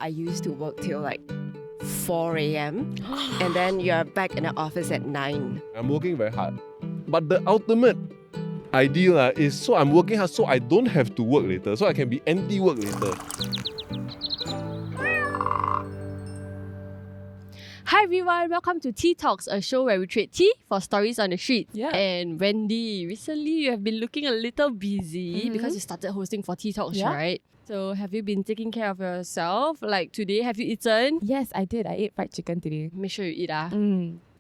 I used to work till like 4 a.m. and then you're back in the office at 9. I'm working very hard. But the ultimate ideal is so I'm working hard so I don't have to work later, so I can be anti-work later. Hi everyone, welcome to Tea Talks, a show where we trade tea for stories on the street. Yeah. And Wendy, recently you have been looking a little busy because you started hosting for Tea Talks, Yeah. right? So have you been taking care of yourself? Like today, have you eaten? Yes, I did. I ate fried chicken today. Make sure you eat.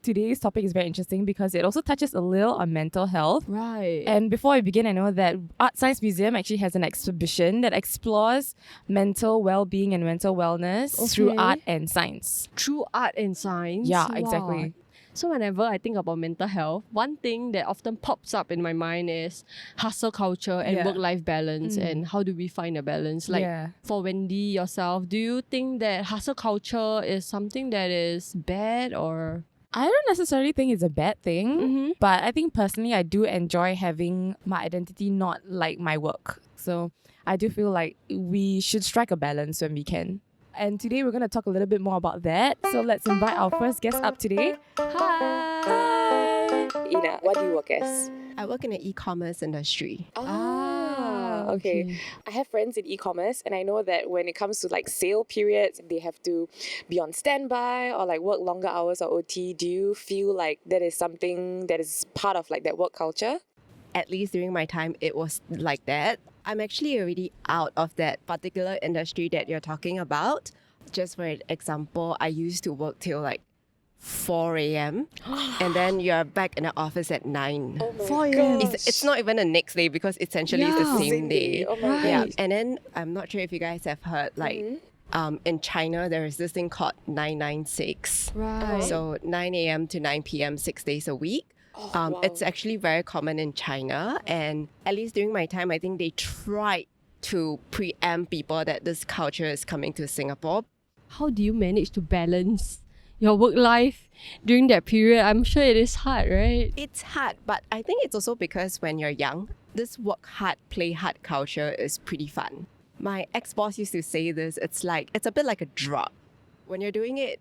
Today's topic is very interesting because it also touches a little on mental health. Right. And before I begin, I know that Art Science Museum actually has an exhibition that explores mental well-being and mental wellness through Okay. art and science. Through art and science. Yeah, Wow. exactly. So whenever I think about mental health, one thing that often pops up in my mind is hustle culture and Yeah. work-life balance and how do we find a balance? Like Yeah. for Wendy yourself, do you think that hustle culture is something that is bad or? I don't necessarily think it's a bad thing, but I think personally I do enjoy having my identity not like my work. So I do feel like we should strike a balance when we can. And today we're going to talk a little bit more about that. So let's invite our first guest up today. Hi. Ina, what do you work as? I work in the e-commerce industry. Okay. I have friends in e-commerce and I know that when it comes to like sale periods, they have to be on standby or like work longer hours or OT. Do you feel like that is something that is part of like that work culture? At least during my time, it was like that. I'm actually already out of that particular industry that you're talking about. Just for example, I used to work till like 4 a.m. and then you're back in the office at 9. Oh my 4 a.m. gosh. It's not even the next day because essentially it's the same day. Oh my Yeah, gosh. and then I'm not sure if you guys have heard like in China there is this thing called 996. Right. So 9 a.m. to 9 p.m. 6 days a week. Wow. It's actually very common in China, and at least during my time, I think they tried to preempt people that this culture is coming to Singapore. How do you manage to balance your work life during that period? I'm sure it is hard, right? It's hard, but I think it's also because when you're young, this work hard, play hard culture is pretty fun. My ex-boss used to say this, it's a bit like a drug. When you're doing it,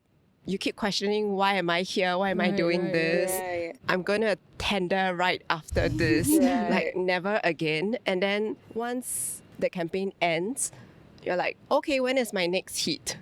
you keep questioning, why am I here? Why am I doing this? Right. I'm gonna tender right after this, Right. like never again. And then once the campaign ends, you're like, okay, when is my next hit?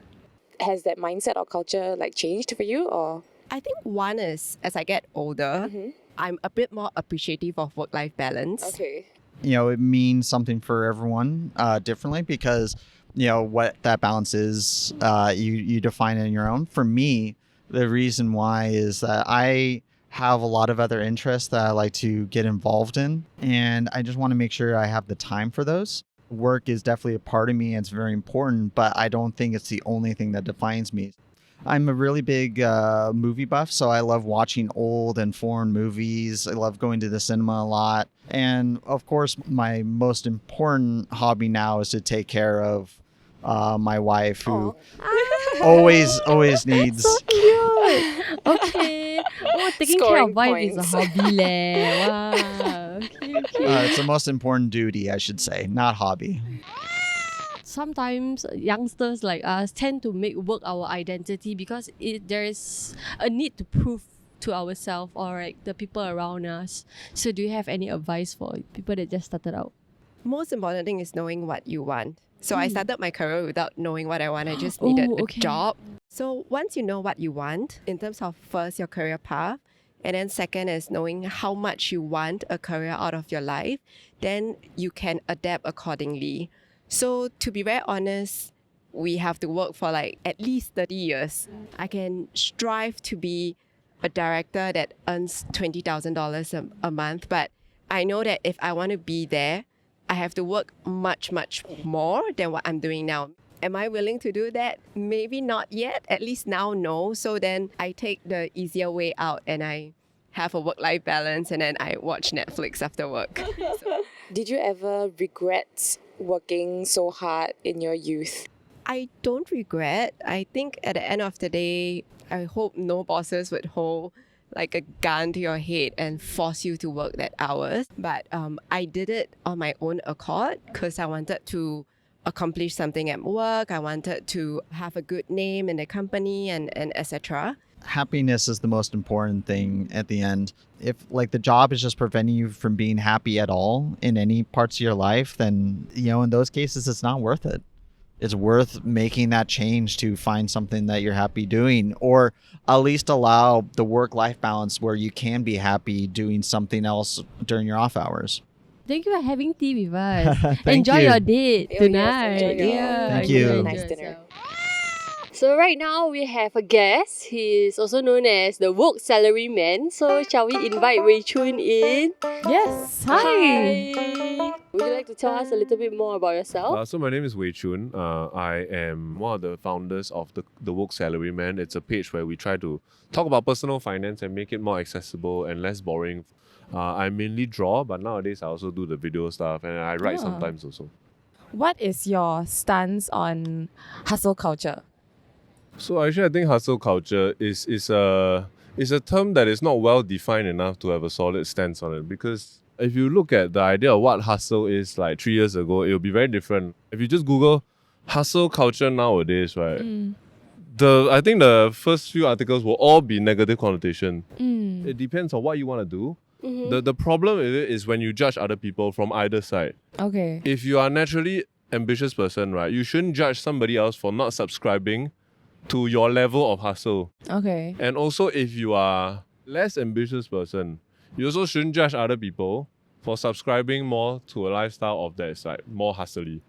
Has that mindset or culture like changed for you or? I think one is, as I get older, I'm a bit more appreciative of work-life balance. Okay. It means something for everyone differently because what that balance is, you define it on your own. For me, the reason why is that I have a lot of other interests that I like to get involved in, and I just want to make sure I have the time for those. Work is definitely a part of me and it's very important, but I don't think it's the only thing that defines me. I'm a really big movie buff, so I love watching old and foreign movies. I love going to the cinema a lot. And of course, my most important hobby now is to take care of my wife, who always needs. Okay. Oh, taking care Scoring of wife is a points. hobby leh. Wow. Okay. It's the most important duty, I should say, not hobby. Sometimes youngsters like us tend to make work our identity because there is a need to prove to ourselves or like the people around us. So do you have any advice for people that just started out? Most important thing is knowing what you want. So I started my career without knowing what I want. I just needed a job. So once you know what you want, in terms of first your career path, and then second is knowing how much you want a career out of your life, then you can adapt accordingly. So to be very honest, we have to work for like at least 30 years. I can strive to be a director that earns $20,000 a month, but I know that if I want to be there, I have to work much more than what I'm doing now. Am I willing to do that? Maybe not yet. At least now, no. So then I take the easier way out and I have a work-life balance and then I watch Netflix after work. So, Did you ever regret working so hard in your youth? I don't regret. I think at the end of the day, I hope no bosses would hold like a gun to your head and force you to work that hours. But I did it on my own accord because I wanted to accomplish something at work. I wanted to have a good name in the company and etc. Happiness is the most important thing at the end. If like the job is just preventing you from being happy at all in any parts of your life, then in those cases it's not worth it. It's worth making that change to find something that you're happy doing, or at least allow the work-life balance where you can be happy doing something else during your off hours. Thank you for having tea with us. Thank Enjoy you. your date Oh, yes, tonight. enjoy your- Yeah, Thank enjoy you. Nice dinner. yourself. So right now we have a guest. He is also known as the Woke Salaryman. So shall we invite Wei Choon in? Yes. Hi. Would you like to tell us a little bit more about yourself? So my name is Wei Choon. I am one of the founders of the Woke Salaryman. It's a page where we try to talk about personal finance and make it more accessible and less boring. I mainly draw, but nowadays I also do the video stuff and I write sometimes also. What is your stance on hustle culture? So actually, I think hustle culture is a term that is not well defined enough to have a solid stance on it. Because if you look at the idea of what hustle is like 3 years ago, it will be very different. If you just Google hustle culture nowadays, right? I think the first few articles will all be negative connotation. It depends on what you want to do. The problem with it is when you judge other people from either side. Okay. If you are a naturally ambitious person, right, you shouldn't judge somebody else for not subscribing to your level of hustle. Okay. And also, if you are less ambitious person, you also shouldn't judge other people for subscribing more to a lifestyle of that is like more hustly.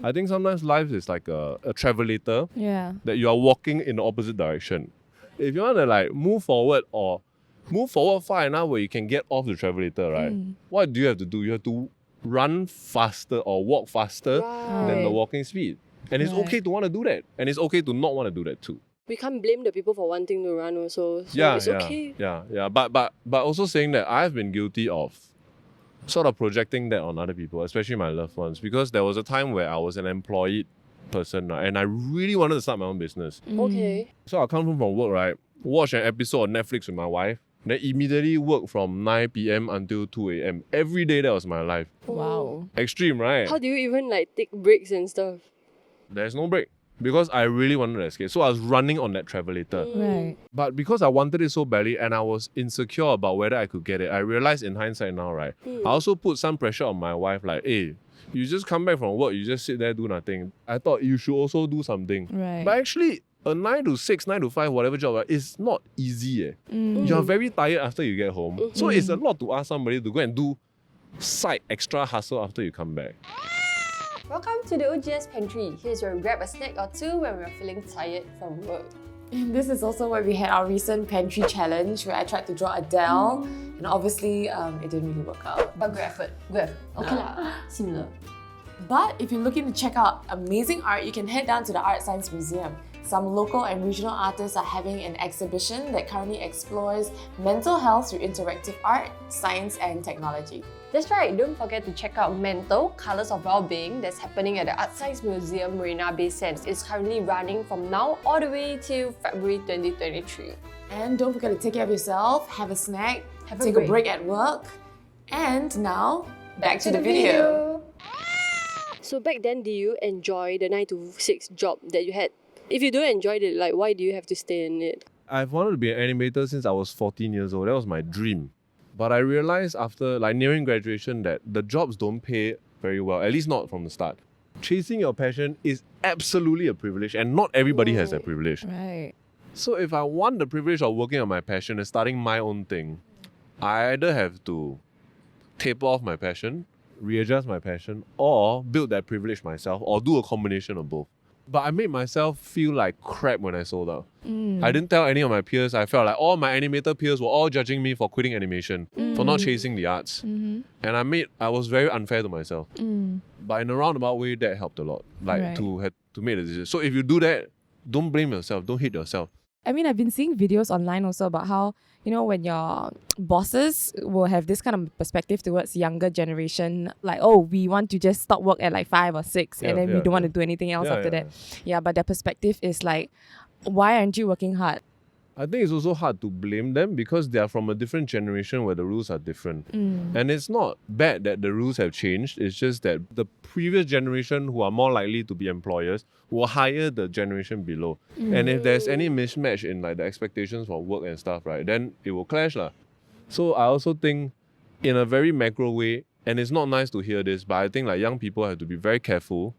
I think sometimes life is like a travelator Yeah. that you are walking in the opposite direction. If you want to like move forward far enough where you can get off the travelator, right? What do? You have to run faster or walk faster than the walking speed. And it's okay to want to do that. And it's okay to not want to do that too. We can't blame the people for wanting to run also. So it's okay. Yeah. But also saying that I've been guilty of sort of projecting that on other people, especially my loved ones, because there was a time where I was an employed person, right, and I really wanted to start my own business. Okay. So I come home from work, right, watch an episode of Netflix with my wife, then immediately work from 9 p.m. until 2 a.m. Every day that was my life. Wow. Extreme, right? How do you even like take breaks and stuff? There's no break. Because I really wanted to escape. So I was running on that travelator. Right. But because I wanted it so badly and I was insecure about whether I could get it, I realized in hindsight now, right? I also put some pressure on my wife, like, hey, you just come back from work, you just sit there, do nothing. I thought you should also do something. Right. But actually, a 9 to 6, 9 to 5, whatever job, right, is not easy. You're very tired after you get home. So it's a lot to ask somebody to go and do side extra hustle after you come back. Welcome to the OGS Pantry. Here's where we grab a snack or two when we're feeling tired from work. And this is also where we had our recent pantry challenge where I tried to draw Adele and obviously it didn't really work out. But good effort. Good effort. Okay lah. Similar. But if you're looking to check out amazing art, you can head down to the Art Science Museum. Some local and regional artists are having an exhibition that currently explores mental health through interactive art, science and technology. That's right, don't forget to check out Mental, Colours of Wellbeing that's happening at the Art Science Museum Marina Bay Sands. It's currently running from now all the way till February 2023. And don't forget to take care of yourself, have a snack, Have a take a break at work. And now, back to the video. So back then, did you enjoy the 9 to 6 job that you had? If you don't enjoy it, like why do you have to stay in it? I've wanted to be an animator since I was 14 years old. That was my dream. But I realized after like nearing graduation that the jobs don't pay very well, at least not from the start. Chasing your passion is absolutely a privilege and not everybody has that privilege. Right. So if I want the privilege of working on my passion and starting my own thing, I either have to taper off my passion, readjust my passion, or build that privilege myself, or do a combination of both. But I made myself feel like crap when I sold out. I didn't tell any of my peers. I felt like all my animator peers were all judging me for quitting animation, for not chasing the arts. And I was very unfair to myself. But in a roundabout way, that helped a lot. Like Right. to make a decision. So if you do that, don't blame yourself. Don't hate yourself. I mean, I've been seeing videos online also about how, you know, when your bosses will have this kind of perspective towards younger generation, like, oh, we want to just stop work at like 5 or 6 and then we don't want to do anything else after that. Yeah, but their perspective is like, why aren't you working hard? I think it's also hard to blame them because they are from a different generation where the rules are different. And it's not bad that the rules have changed. It's just that the previous generation who are more likely to be employers will hire the generation below. And if there's any mismatch in like the expectations for work and stuff, right, then it will clash lah. So I also think in a very macro way, and it's not nice to hear this, but I think like young people have to be very careful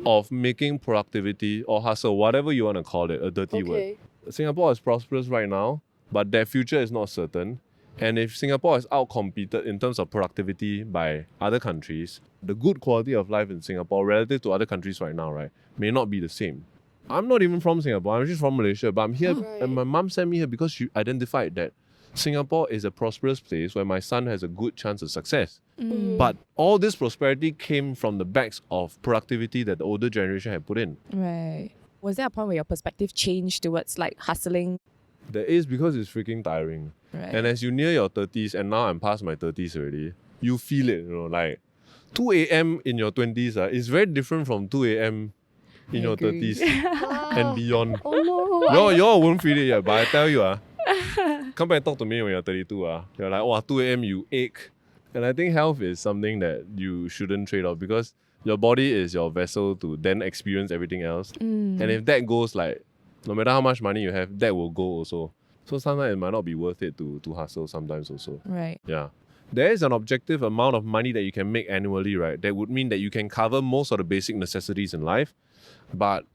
of making productivity or hustle, whatever you want to call it, a dirty word. Singapore is prosperous right now, but their future is not certain. And if Singapore is outcompeted in terms of productivity by other countries, the good quality of life in Singapore relative to other countries right now, right, may not be the same. I'm not even from Singapore, I'm just from Malaysia, but I'm here and my mom sent me here because she identified that Singapore is a prosperous place where my son has a good chance of success. But all this prosperity came from the backs of productivity that the older generation had put in. Right. Was there a point where your perspective changed towards like hustling? There is, because it's freaking tiring. Right. And as you near your 30s, and now I'm past my 30s already, you feel it, like 2 a.m. in your 20s is very different from 2 a.m. in your 30s and beyond. Oh no. Y'all won't feel it yet, but I tell you, come back and talk to me when you're 32. You're like, oh, 2 a.m. you ache. And I think health is something that you shouldn't trade off because your body is your vessel to then experience everything else. And if that goes, like, no matter how much money you have, that will go also. So sometimes it might not be worth it to hustle sometimes also. Right. Yeah. There is an objective amount of money that you can make annually, right? That would mean that you can cover most of the basic necessities in life. But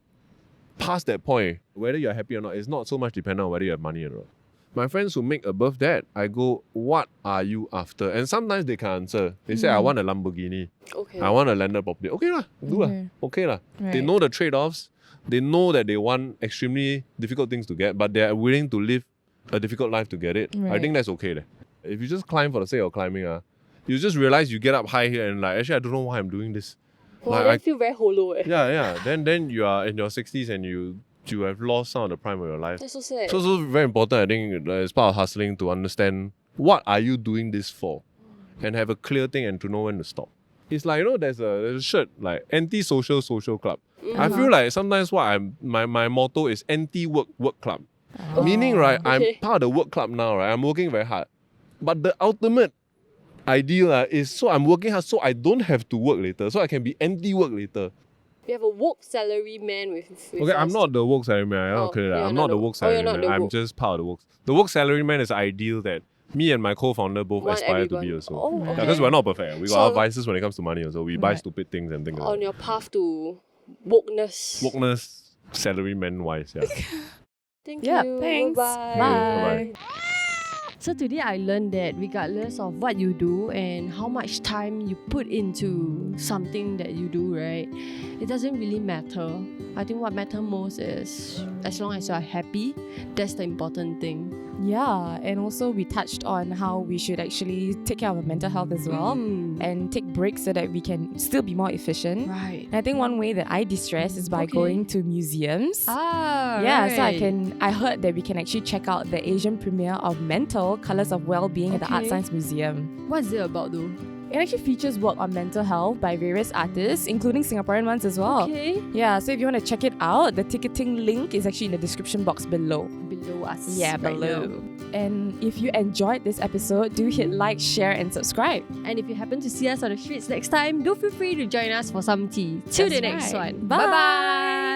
past that point, whether you're happy or not, is not so much dependent on whether you have money or not. My friends who make above that, I go, what are you after? And sometimes they can answer. They say, I want a Lamborghini. I want a landed property. Okay lah, do lah. Okay lah. They know the trade-offs. They know that they want extremely difficult things to get, but they are willing to live a difficult life to get it. I think that's okay. If you just climb for the sake of climbing, you just realize you get up high here and like, actually, I don't know why I'm doing this. Well, I feel very hollow. Yeah. Then you are in your 60s and you have lost some of the prime of your life. That's so sad. So it's very important, I think, as part of hustling, to understand what are you doing this for, and have a clear thing and to know when to stop. It's like, there's a shirt like anti-social social club. I feel like sometimes my motto is anti-work club. Meaning, right, I'm part of the work club now, right? I'm working very hard. But the ultimate ideal is so I'm working hard so I don't have to work later, so I can be anti-work later. We have a woke salaryman with Okay, us. I'm not the woke salaryman. I'm not the woke salaryman. I'm just part of the woke. The woke salaryman is ideal that me and my co-founder both aspire to be also. Oh, okay. Because we're not perfect. We got our vices when it comes to money also. We buy stupid things and things like On that. your path to wokeness. Wokeness, salaryman wise, yeah. Thank Yeah, you. thanks. Bye. Bye. So today I learned that regardless of what you do and how much time you put into something that you do, right, it doesn't really matter. I think what matters most is as long as you are happy, that's the important thing. Yeah, and also we touched on how we should actually take care of our mental health as well and take breaks so that we can still be more efficient. Right. And I think one way that I de-stress is by going to museums. So I heard that we can actually check out the Asian premiere of Mental Colours of Well-Being at the Art Science Museum. What's it about though? It actually features work on mental health by various artists, including Singaporean ones as well. Okay. Yeah, so if you want to check it out, the ticketing link is actually in the description box below. Below us. Yeah, below. And if you enjoyed this episode, do hit like, share, and subscribe. And if you happen to see us on the streets next time, do feel free to join us for some tea. Till the next one. Bye. Bye-bye.